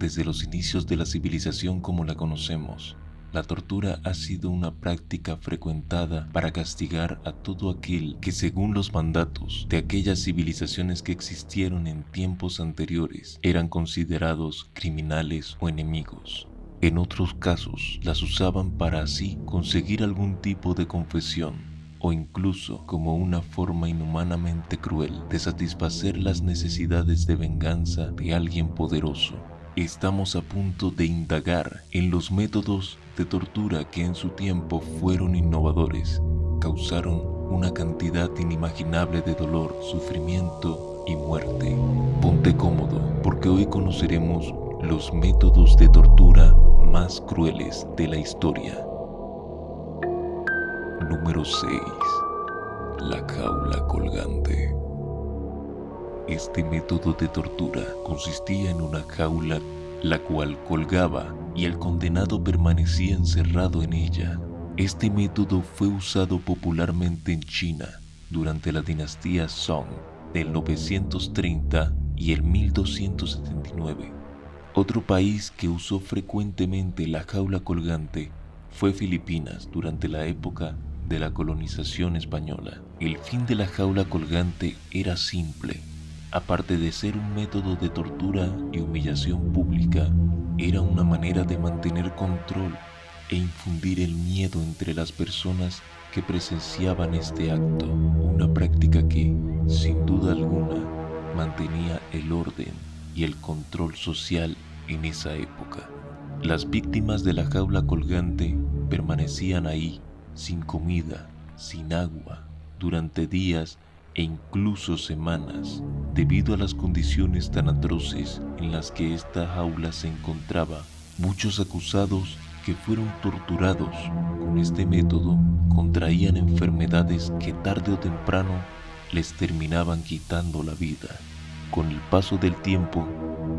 Desde los inicios de la civilización como la conocemos, la tortura ha sido una práctica frecuentada para castigar a todo aquel que, según los mandatos de aquellas civilizaciones que existieron en tiempos anteriores, eran considerados criminales o enemigos. En otros casos, las usaban para así conseguir algún tipo de confesión, o incluso como una forma inhumanamente cruel de satisfacer las necesidades de venganza de alguien poderoso. Estamos a punto de indagar en los métodos de tortura que en su tiempo fueron innovadores, causaron una cantidad inimaginable de dolor, sufrimiento y muerte. Ponte cómodo, porque hoy conoceremos los métodos de tortura más crueles de la historia. Número 6. La jaula colgante. Este método de tortura consistía en una jaula la cual colgaba y el condenado permanecía encerrado en ella. Este método fue usado popularmente en China durante la dinastía Song del 930 y el 1279. Otro país que usó frecuentemente la jaula colgante fue Filipinas durante la época de la colonización española. El fin de la jaula colgante era simple. Aparte de ser un método de tortura y humillación pública, era una manera de mantener control e infundir el miedo entre las personas que presenciaban este acto, una práctica que, sin duda alguna, mantenía el orden y el control social en esa época. Las víctimas de la jaula colgante permanecían ahí, sin comida, sin agua, durante días e incluso semanas, debido a las condiciones tan atroces en las que esta jaula se encontraba. Muchos acusados que fueron torturados con este método contraían enfermedades que tarde o temprano les terminaban quitando la vida. Con el paso del tiempo,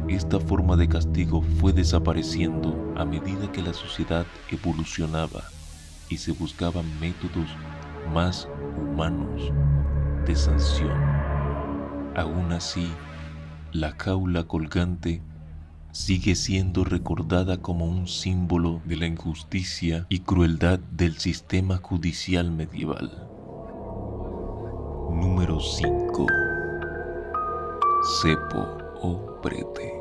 esta forma de castigo fue desapareciendo a medida que la sociedad evolucionaba y se buscaban métodos más humanos de sanción. Aún así, la jaula colgante sigue siendo recordada como un símbolo de la injusticia y crueldad del sistema judicial medieval. Número 5. Cepo o brete.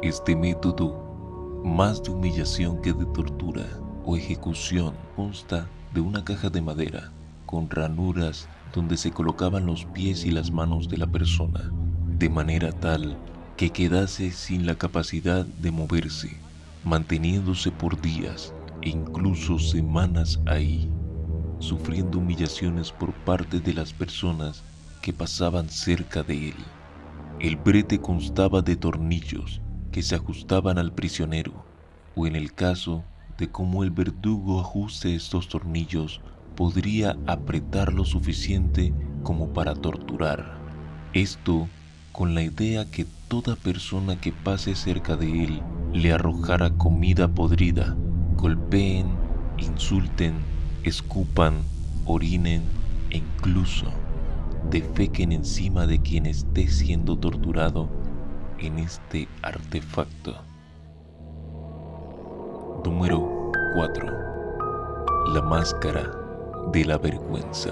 Este método, más de humillación que de tortura o ejecución, consta de una caja de madera con ranuras donde se colocaban los pies y las manos de la persona, de manera tal que quedase sin la capacidad de moverse, manteniéndose por días e incluso semanas ahí, sufriendo humillaciones por parte de las personas que pasaban cerca de él. El brete constaba de tornillos que se ajustaban al prisionero, o en el caso de cómo el verdugo ajuste estos tornillos, podría apretar lo suficiente como para torturar. Esto con la idea que toda persona que pase cerca de él le arrojara comida podrida, golpeen, insulten, escupan, orinen e incluso defequen encima de quien esté siendo torturado en este artefacto. Número 4. La máscara de la vergüenza.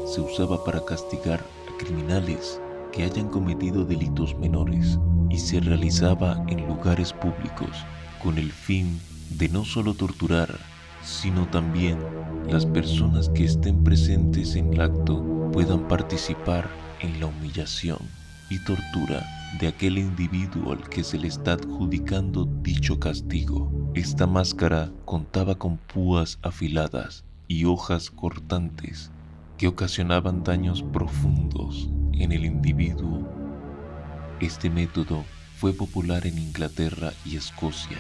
Se usaba para castigar a criminales que hayan cometido delitos menores y se realizaba en lugares públicos con el fin de no solo torturar, sino también las personas que estén presentes en el acto puedan participar en la humillación y tortura de aquel individuo al que se le está adjudicando dicho castigo. Esta máscara contaba con púas afiladas y hojas cortantes que ocasionaban daños profundos en el individuo. Este método fue popular en Inglaterra y Escocia,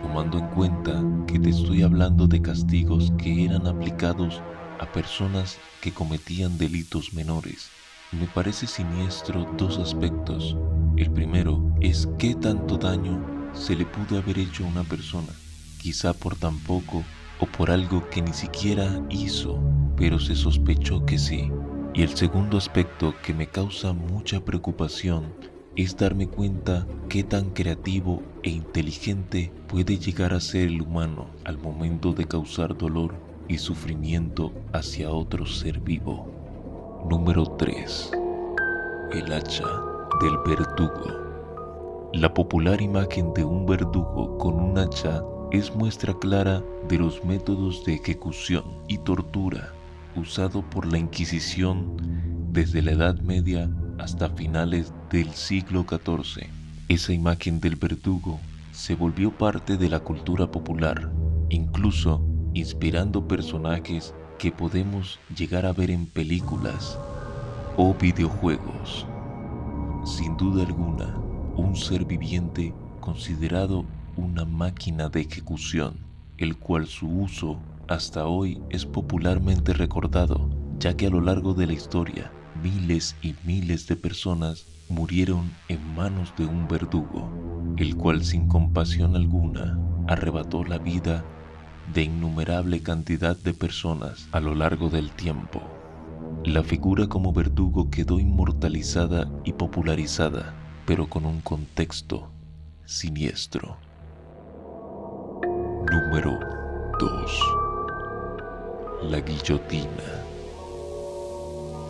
tomando en cuenta que te estoy hablando de castigos que eran aplicados a personas que cometían delitos menores. Me parece siniestro dos aspectos. El primero es qué tanto daño se le pudo haber hecho a una persona, quizá por tan poco o por algo que ni siquiera hizo, pero se sospechó que sí. Y el segundo aspecto que me causa mucha preocupación es darme cuenta qué tan creativo e inteligente puede llegar a ser el humano al momento de causar dolor y sufrimiento hacia otro ser vivo. Número 3. El hacha del verdugo. La popular imagen de un verdugo con un hacha es muestra clara de los métodos de ejecución y tortura usado por la Inquisición desde la Edad Media hasta finales del siglo XIV. Esa imagen del verdugo se volvió parte de la cultura popular, incluso inspirando personajes que podemos llegar a ver en películas o videojuegos. Sin duda alguna, un ser viviente considerado una máquina de ejecución, el cual su uso hasta hoy es popularmente recordado, ya que a lo largo de la historia miles y miles de personas murieron en manos de un verdugo, el cual sin compasión alguna arrebató la vida de innumerable cantidad de personas a lo largo del tiempo. La figura como verdugo quedó inmortalizada y popularizada, pero con un contexto siniestro. Número 2. La guillotina.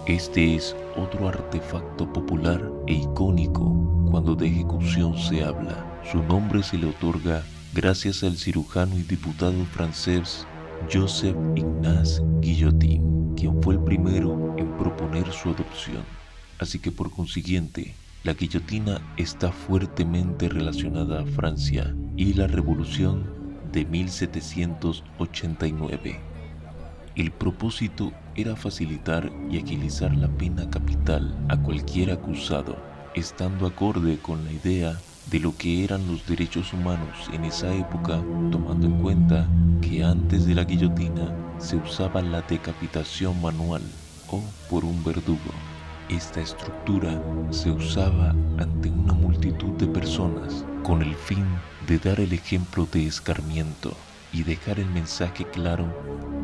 Este es otro artefacto popular e icónico cuando de ejecución se habla. Su nombre se le otorga gracias al cirujano y diputado francés Joseph Ignace Guillotin, quien fue el primero en proponer su adopción. Así que por consiguiente, la guillotina está fuertemente relacionada a Francia y la Revolución de 1789. El propósito era facilitar y agilizar la pena capital a cualquier acusado, estando acorde con la idea de lo que eran los derechos humanos en esa época, tomando en cuenta que antes de la guillotina se usaba la decapitación manual o por un verdugo. Esta estructura se usaba ante una multitud de personas con el fin de dar el ejemplo de escarmiento y dejar el mensaje claro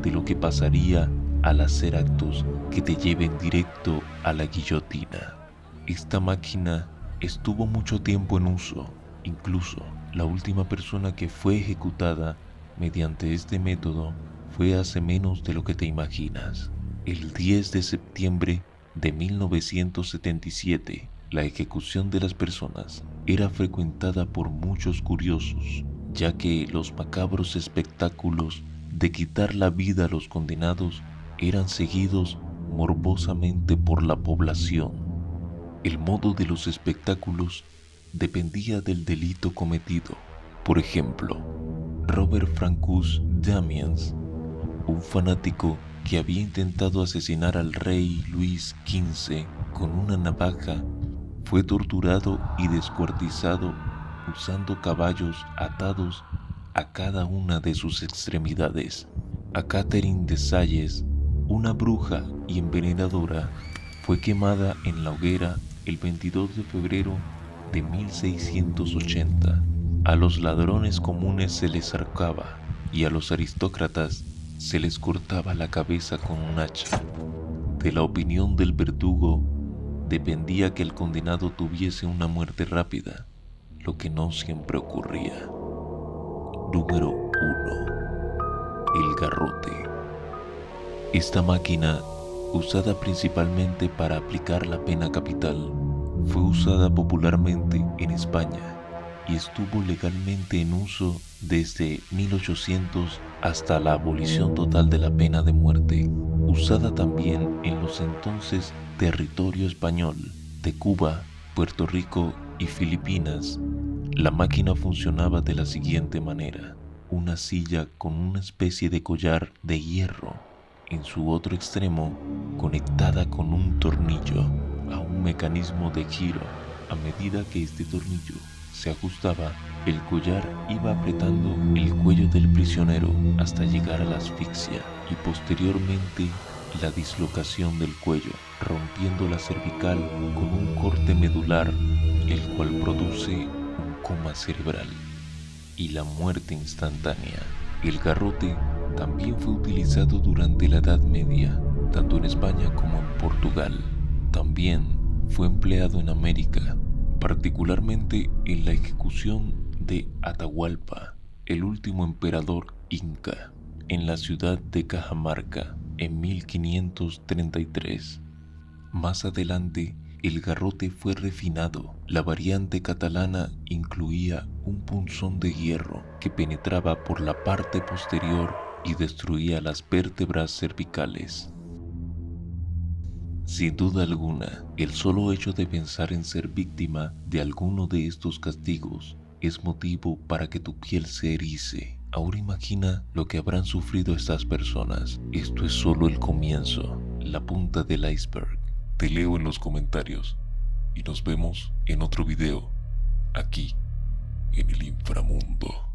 de lo que pasaría al hacer actos que te lleven directo a la guillotina. Esta máquina estuvo mucho tiempo en uso, incluso la última persona que fue ejecutada mediante este método fue hace menos de lo que te imaginas. El 10 de septiembre de 1977, la ejecución de las personas era frecuentada por muchos curiosos, ya que los macabros espectáculos de quitar la vida a los condenados eran seguidos morbosamente por la población. El modo de los espectáculos dependía del delito cometido. Por ejemplo, Robert Francois Damiens, un fanático que había intentado asesinar al rey Luis XV con una navaja, fue torturado y descuartizado usando caballos atados a cada una de sus extremidades. A Catherine de Salles, una bruja y envenenadora, fue quemada en la hoguera el 22 de febrero de 1680. A los ladrones comunes se les ahorcaba y a los aristócratas se les cortaba la cabeza con un hacha. De la opinión del verdugo dependía que el condenado tuviese una muerte rápida, lo que no siempre ocurría. Número 1. El garrote. Esta máquina, usada principalmente para aplicar la pena capital, fue usada popularmente en España y estuvo legalmente en uso desde 1800 hasta la abolición total de la pena de muerte, usada también en los entonces territorio español de Cuba, Puerto Rico y Filipinas. La máquina funcionaba de la siguiente manera: una silla con una especie de collar de hierro en su otro extremo, conectada con un tornillo a un mecanismo de giro. A medida que este tornillo se ajustaba, el collar iba apretando el cuello del prisionero hasta llegar a la asfixia y posteriormente la dislocación del cuello, rompiendo la cervical con un corte medular, el cual produce un coma cerebral y la muerte instantánea. El garrote también fue utilizado durante la Edad Media, tanto en España como en Portugal. También fue empleado en América, particularmente en la ejecución de Atahualpa, el último emperador inca, en la ciudad de Cajamarca en 1533. Más adelante, el garrote fue refinado. La variante catalana incluía un punzón de hierro que penetraba por la parte posterior y destruía las vértebras cervicales. Sin duda alguna, el solo hecho de pensar en ser víctima de alguno de estos castigos es motivo para que tu piel se erice. Ahora imagina lo que habrán sufrido estas personas. Esto es solo el comienzo, la punta del iceberg. Te leo en los comentarios y nos vemos en otro video, aquí, en el inframundo.